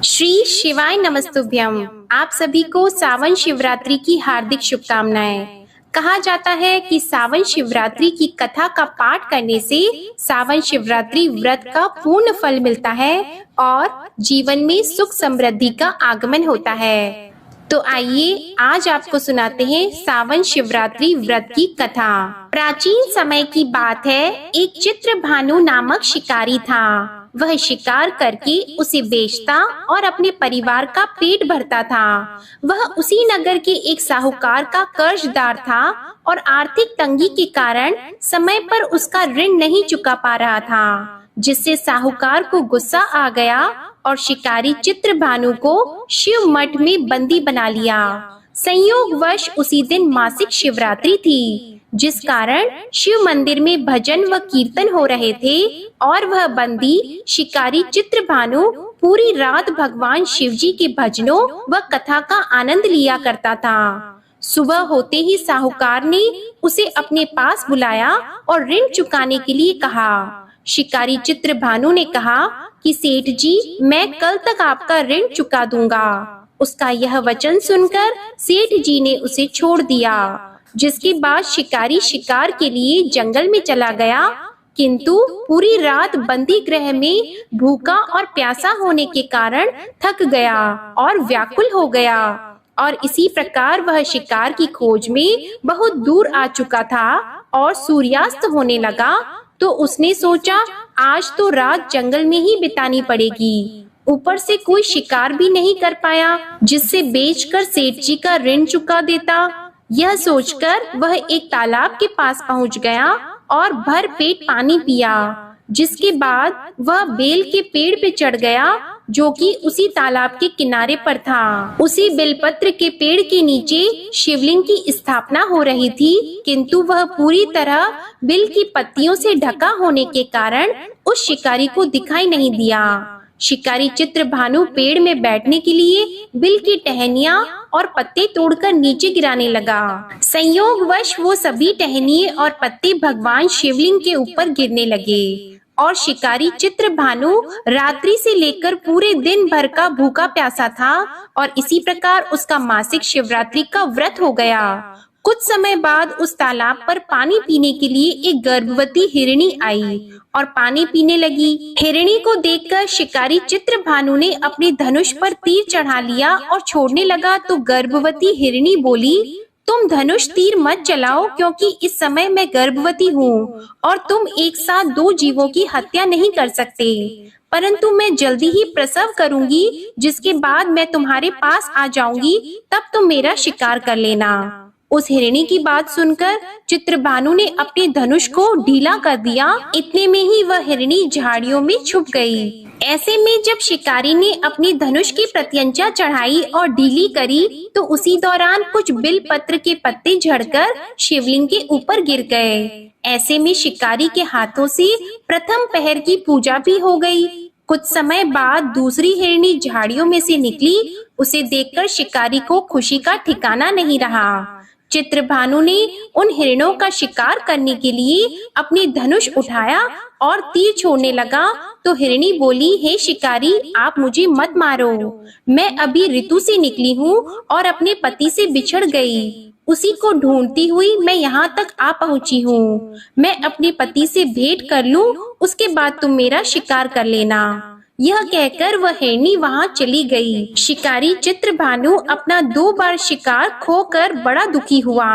श्री शिवाय नमस्तुभ्यम। आप सभी को सावन शिवरात्रि की हार्दिक शुभकामनाएं। कहा जाता है कि सावन शिवरात्रि की कथा का पाठ करने से सावन शिवरात्रि व्रत का पूर्ण फल मिलता है और जीवन में सुख समृद्धि का आगमन होता है। तो आइए आज आपको सुनाते हैं सावन शिवरात्रि व्रत की कथा। प्राचीन समय की बात है, एक चित्रभानु नामक शिकारी था। वह शिकार करके उसे बेचता और अपने परिवार का पेट भरता था। वह उसी नगर के एक साहूकार का कर्जदार था और आर्थिक तंगी के कारण समय पर उसका ऋण नहीं चुका पा रहा था, जिससे साहूकार को गुस्सा आ गया और शिकारी चित्रभानु को शिव मठ में बंदी बना लिया। संयोगवश उसी दिन मासिक शिवरात्रि थी, जिस कारण शिव मंदिर में भजन व कीर्तन हो रहे थे और वह बंदी शिकारी चित्रभानु पूरी रात भगवान शिवजी के भजनों व कथा का आनंद लिया करता था। सुबह होते ही साहूकार ने उसे अपने पास बुलाया और ऋण चुकाने के लिए कहा। शिकारी चित्रभानु ने कहा कि सेठ जी, मैं कल तक आपका ऋण चुका दूंगा। उसका यह वचन सुनकर सेठ जी ने उसे छोड़ दिया, जिसके बाद शिकारी शिकार के लिए जंगल में चला गया, किंतु पूरी रात बंदी गृह में भूखा और प्यासा होने के कारण थक गया और व्याकुल हो गया और इसी प्रकार वह शिकार की खोज में बहुत दूर आ चुका था और सूर्यास्त होने लगा। तो उसने सोचा, आज तो रात जंगल में ही बितानी पड़ेगी। ऊपर से कोई शिकार भी नहीं कर पाया जिससे बेचकर सेठ जी का ऋण चुका देता। यह सोचकर वह एक तालाब के पास पहुंच गया और भर पेट पानी पिया, जिसके बाद वह बेल के पेड़ पे चढ़ गया, जो कि उसी तालाब के किनारे पर था। उसी बेलपत्र के पेड़ के नीचे शिवलिंग की स्थापना हो रही थी, किंतु वह पूरी तरह बेल की पत्तियों से ढका होने के कारण उस शिकारी को दिखाई नहीं दिया। शिकारी चित्रभानु पेड़ में बैठने के लिए बिल की टहनियां और पत्ते तोड़कर नीचे गिराने लगा। संयोगवश वो सभी टहनिये और पत्ते भगवान शिवलिंग के ऊपर गिरने लगे और शिकारी चित्रभानु रात्रि से लेकर पूरे दिन भर का भूखा प्यासा था और इसी प्रकार उसका मासिक शिवरात्रि का व्रत हो गया। कुछ समय बाद उस तालाब पर पानी पीने के लिए एक गर्भवती हिरणी आई और पानी पीने लगी। हिरणी को देखकर शिकारी चित्रभानु ने अपने धनुष पर तीर चढ़ा लिया और छोड़ने लगा, तो गर्भवती हिरणी बोली, तुम धनुष तीर मत चलाओ, क्योंकि इस समय मैं गर्भवती हूँ और तुम एक साथ दो जीवों की हत्या नहीं कर सकते। परंतु मैं जल्दी ही प्रसव करूंगी, जिसके बाद मैं तुम्हारे पास आ जाऊंगी, तब तुम मेरा शिकार कर लेना। उस हिरणी की बात सुनकर चित्रभानु ने अपने धनुष को ढीला कर दिया। इतने में ही वह हिरणी झाड़ियों में छुप गई। ऐसे में जब शिकारी ने अपनी धनुष की प्रत्यंचा चढ़ाई और ढीली करी, तो उसी दौरान कुछ बिल पत्र के पत्ते झड़कर शिवलिंग के ऊपर गिर गए। ऐसे में शिकारी के हाथों से प्रथम पहर की पूजा भी हो गई। कुछ समय बाद दूसरी हिरणी झाड़ियों में से निकली। उसे देखकर शिकारी को खुशी का ठिकाना नहीं रहा। चित्रभानु ने उन हिरणों का शिकार करने के लिए अपनी धनुष उठाया और तीर छोड़ने लगा, तो हिरणी बोली, हे शिकारी, आप मुझे मत मारो। मैं अभी ऋतु से निकली हूँ और अपने पति से बिछड़ गई। उसी को ढूंढती हुई मैं यहाँ तक आ पहुँची हूँ। मैं अपने पति से भेंट कर लूँ, उसके बाद तुम मेरा शिकार कर लेना। यह कहकर वह हिरणी वहां चली गई। शिकारी चित्रभानु अपना 2 बार शिकार खोकर बड़ा दुखी हुआ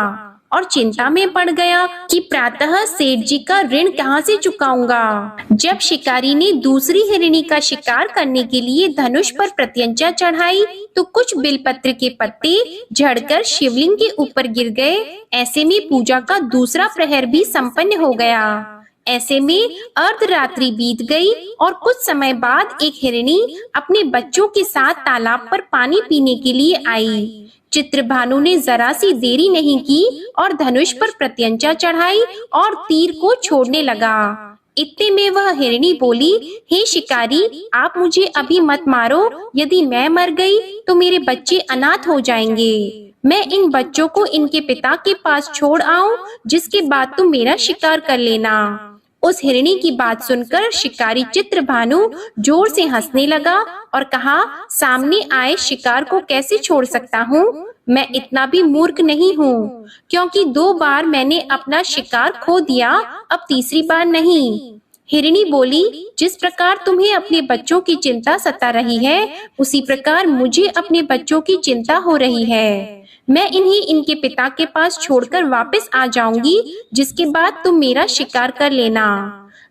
और चिंता में पड़ गया कि प्रातः सेठ जी का ऋण कहाँ से चुकाऊंगा। जब शिकारी ने दूसरी हिरणी का शिकार करने के लिए धनुष पर प्रत्यंचा चढ़ाई, तो कुछ बेलपत्र के पत्ते झड़कर शिवलिंग के ऊपर गिर गए। ऐसे में पूजा का दूसरा प्रहर भी संपन्न हो गया। ऐसे में अर्धरात्रि बीत गई और कुछ समय बाद एक हिरणी अपने बच्चों के साथ तालाब पर पानी पीने के लिए आई। चित्रभानु ने जरा सी देरी नहीं की और धनुष पर प्रत्यंचा चढ़ाई और तीर को छोड़ने लगा। इतने में वह हिरणी बोली, हे शिकारी, आप मुझे अभी मत मारो। यदि मैं मर गई तो मेरे बच्चे अनाथ हो जाएंगे। मैं इन बच्चों को इनके पिता के पास छोड़ आऊं, जिसके बाद तुम मेरा शिकार कर लेना। उस हिरणी की बात सुनकर शिकारी चित्रभानु जोर से हंसने लगा और कहा, सामने आए शिकार को कैसे छोड़ सकता हूँ? मैं इतना भी मूर्ख नहीं हूँ, क्योंकि 2 बार मैंने अपना शिकार खो दिया, अब तीसरी बार नहीं। हिरणी बोली, जिस प्रकार तुम्हें अपने बच्चों की चिंता सता रही है, उसी प्रकार मुझे अपने बच्चों की चिंता हो रही है। मैं इन्हें इनके पिता के पास छोड़कर वापस आ जाऊंगी, जिसके बाद तुम मेरा शिकार कर लेना।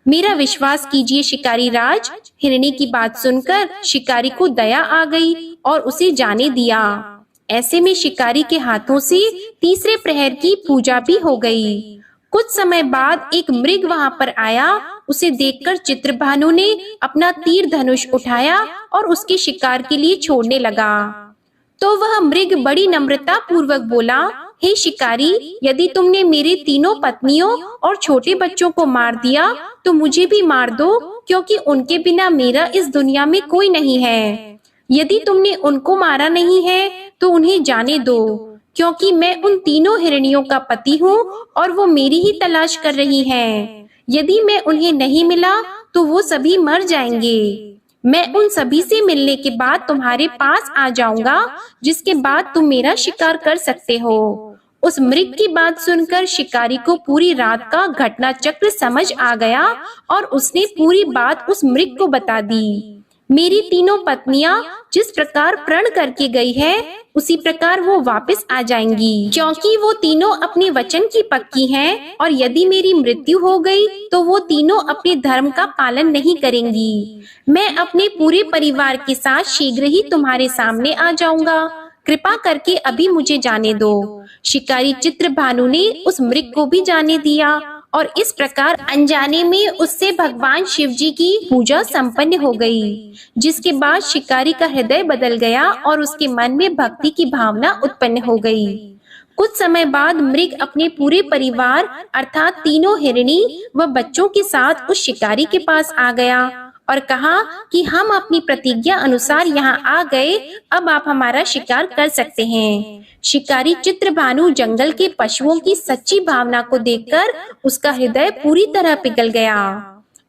मेरा विश्वास कीजिए शिकारी राज। हिरणी की बात सुनकर शिकारी को दया आ गई और उसे जाने दिया। ऐसे में शिकारी के हाथों से तीसरे प्रहर की पूजा भी हो गई। कुछ समय बाद एक मृग वहां पर आया। उसे देखकर चित्रभानु ने अपना तीर धनुष उठाया और उसके शिकार के लिए छोड़ने लगा। तो वह मृग बड़ी नम्रता पूर्वक बोला, हे शिकारी, यदि तुमने मेरी तीनों पत्नियों और छोटे बच्चों को मार दिया तो मुझे भी मार दो, क्योंकि उनके बिना मेरा इस दुनिया में कोई नहीं है। यदि तुमने उनको मारा नहीं है तो उन्हें जाने दो, क्योंकि मैं उन तीनों हिरनियों का पति हूँ और वो मेरी ही तलाश कर रही हैं। यदि मैं उन्हें नहीं मिला तो वो सभी मर जाएंगे। मैं उन सभी से मिलने के बाद तुम्हारे पास आ जाऊंगा, जिसके बाद तुम मेरा शिकार कर सकते हो। उस मृग की बात सुनकर शिकारी को पूरी रात का घटना चक्र समझ आ गया और उसने पूरी बात उस मृग को बता दी। मेरी तीनों पत्नियां जिस प्रकार प्रण करके गई है, उसी प्रकार वो वापस आ जाएंगी, क्योंकि वो तीनों अपने वचन की पक्की हैं, और यदि मेरी मृत्यु हो गई तो वो तीनों अपने धर्म का पालन नहीं करेंगी। मैं अपने पूरे परिवार के साथ शीघ्र ही तुम्हारे सामने आ जाऊंगा। कृपा करके अभी मुझे जाने दो। शिकारी चित्रभानु ने उस मृग को भी जाने दिया और इस प्रकार अनजाने में उससे भगवान शिव जी की पूजा संपन्न हो गई, जिसके बाद शिकारी का हृदय बदल गया और उसके मन में भक्ति की भावना उत्पन्न हो गई। कुछ समय बाद मृग अपने पूरे परिवार अर्थात तीनों हिरणी व बच्चों के साथ उस शिकारी के पास आ गया और कहा कि हम अपनी प्रतिज्ञा अनुसार यहाँ आ गए, अब आप हमारा शिकार कर सकते हैं। शिकारी चित्रभानु जंगल के पशुओं की सच्ची भावना को देखकर उसका हृदय पूरी तरह पिघल गया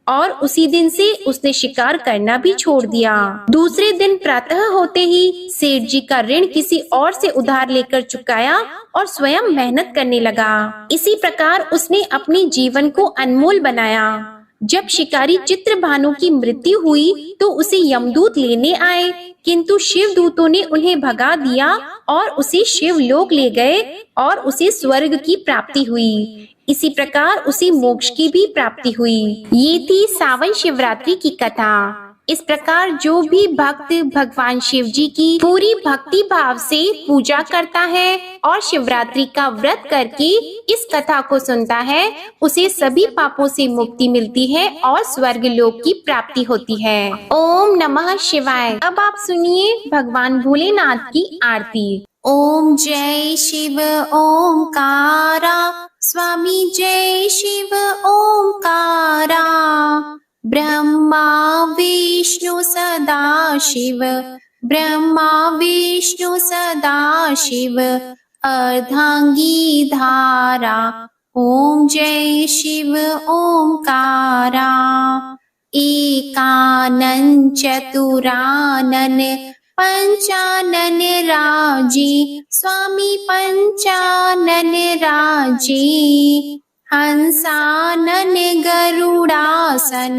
और उसी दिन से उसने शिकार करना भी छोड़ दिया। दूसरे दिन प्रातः होते ही सेठ जी का ऋण किसी और से उधार लेकर चुकाया और स्वयं मेहनत करने लगा। इसी प्रकार उसने अपने जीवन को अनमोल बनाया। जब शिकारी चित्रभानु की मृत्यु हुई तो उसे यमदूत लेने आए, किंतु शिव दूतों ने उन्हें भगा दिया और उसे शिवलोक ले गए और उसे स्वर्ग की प्राप्ति हुई। इसी प्रकार उसे मोक्ष की भी प्राप्ति हुई। ये थी सावन शिवरात्रि की कथा। इस प्रकार जो भी भक्त भगवान शिव जी की पूरी भक्ति भाव से पूजा करता है और शिवरात्रि का व्रत करके इस कथा को सुनता है, उसे सभी पापों से मुक्ति मिलती है और स्वर्ग लोक की प्राप्ति होती है। ओम नमः शिवाय। अब आप सुनिए भगवान भोलेनाथ की आरती। ओम जय शिव ओंकारा, स्वामी जय शिव ओंकारा। ब्रह्मा विष्णु सदा शिव, ब्रह्मा विष्णु सदा शिव, अर्धांगी धारा। ओम जय शिव ओंकारा। एकानन चतुरानन पंचानन राजी, स्वामी पंचानन राजी। हंसानन गरुड़ासन,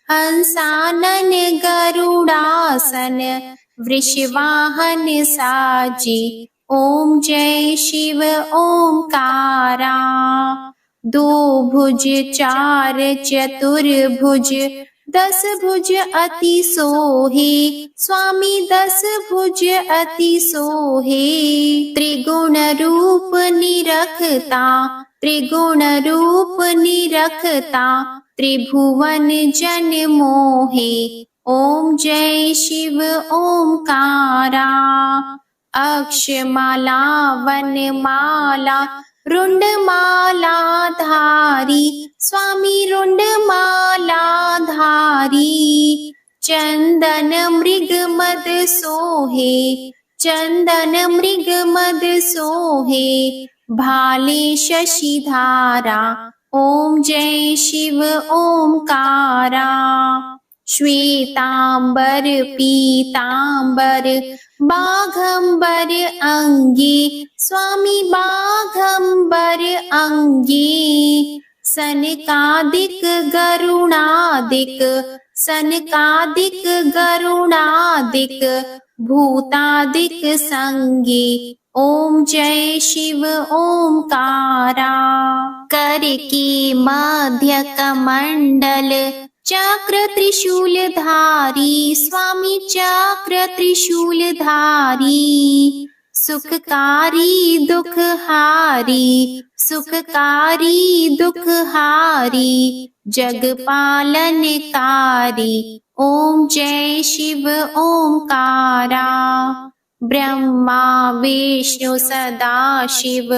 हंसानन गरुड़ासन, वृषवाहन साजी। ओम जय शिव ओंकारा। दो भुज चार चतुर्भुज, 10 भुज अति सोहे, स्वामी 10 भुज अति सोहे। त्रिगुण रूप निरखता, त्रिगुण रूप निरखता, त्रिभुवन जन मोहे। ओम जय शिव ओंकारा। अक्षमाला वनमाला, रुंडमाला धारी, स्वामी रुंडमाला धारी। चंदन मृग मद सोहे, चंदन मृग मद सोहे, भाले शशिधारा। ओम जय शिव ओमकारा। श्वेतांबर पीतांबर बाघंबर अंगी, स्वामी बाघंबर अंगी। सनकादिक गरुणादिक, सनकादिक गरुणादिक भूतादिक संगी। ओम जय शिव ओमकारा। कर की मध्य कमंडल चक्र त्रिशूलधारी, स्वामी चक्र त्रिशूलधारी। सुखकारी दुखहारी, सुखकारी दुखहारी जग पालनकारी। ओम जय शिव ओमकारा। ब्रह्मा विष्णु सदा शिव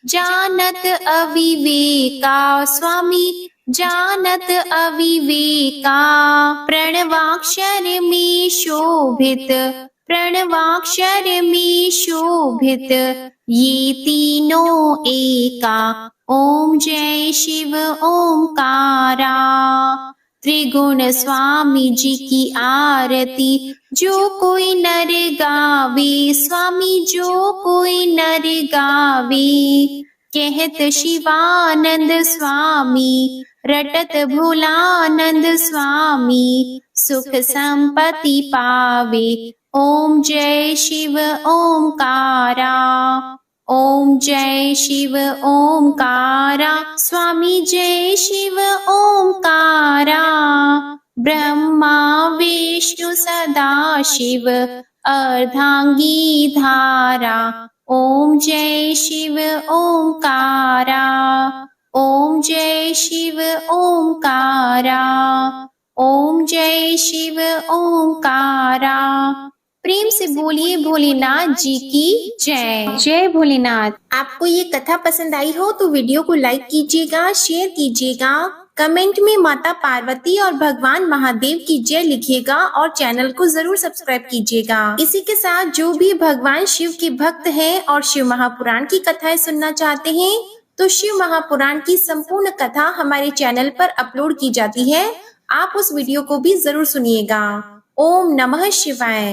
जानत अविवेका, स्वामी जानत अविवेका। प्रणवाक्षर में शोभित, प्रणवाक्षर में शोभित ये तीनों एका। ओम जय शिव ओमकारा। त्रिगुण स्वामी जी की आरती जो कोई नर गावे, स्वामी जो कोई नर गावे। कहत शिवानंद स्वामी, रटत भोलानंद स्वामी, सुख संपत्ति पावे। ओम जय शिव ओमकारा। ओम जय शिव ओमकारा, स्वामी जय शिव ओमकारा। ब्रह्मा विष्णु सदा शिव अर्धांगी धारा। ओम जय शिव ओमकारा। ओम जय शिव ओमकारा। ओम जय शिव ओमकारा। प्रेम से बोलिए भोलेनाथ जी की जय। जय भोलेनाथ। आपको ये कथा पसंद आई हो तो वीडियो को लाइक कीजिएगा, शेयर कीजिएगा, कमेंट में माता पार्वती और भगवान महादेव की जय लिखिएगा और चैनल को जरूर सब्सक्राइब कीजिएगा। इसी के साथ जो भी भगवान शिव के भक्त हैं और शिव महापुराण की कथाएं सुनना चाहते हैं तो शिव महापुराण की संपूर्ण कथा हमारे चैनल पर अपलोड की जाती है। आप उस वीडियो को भी जरूर सुनिएगा। ओम नमः शिवाय।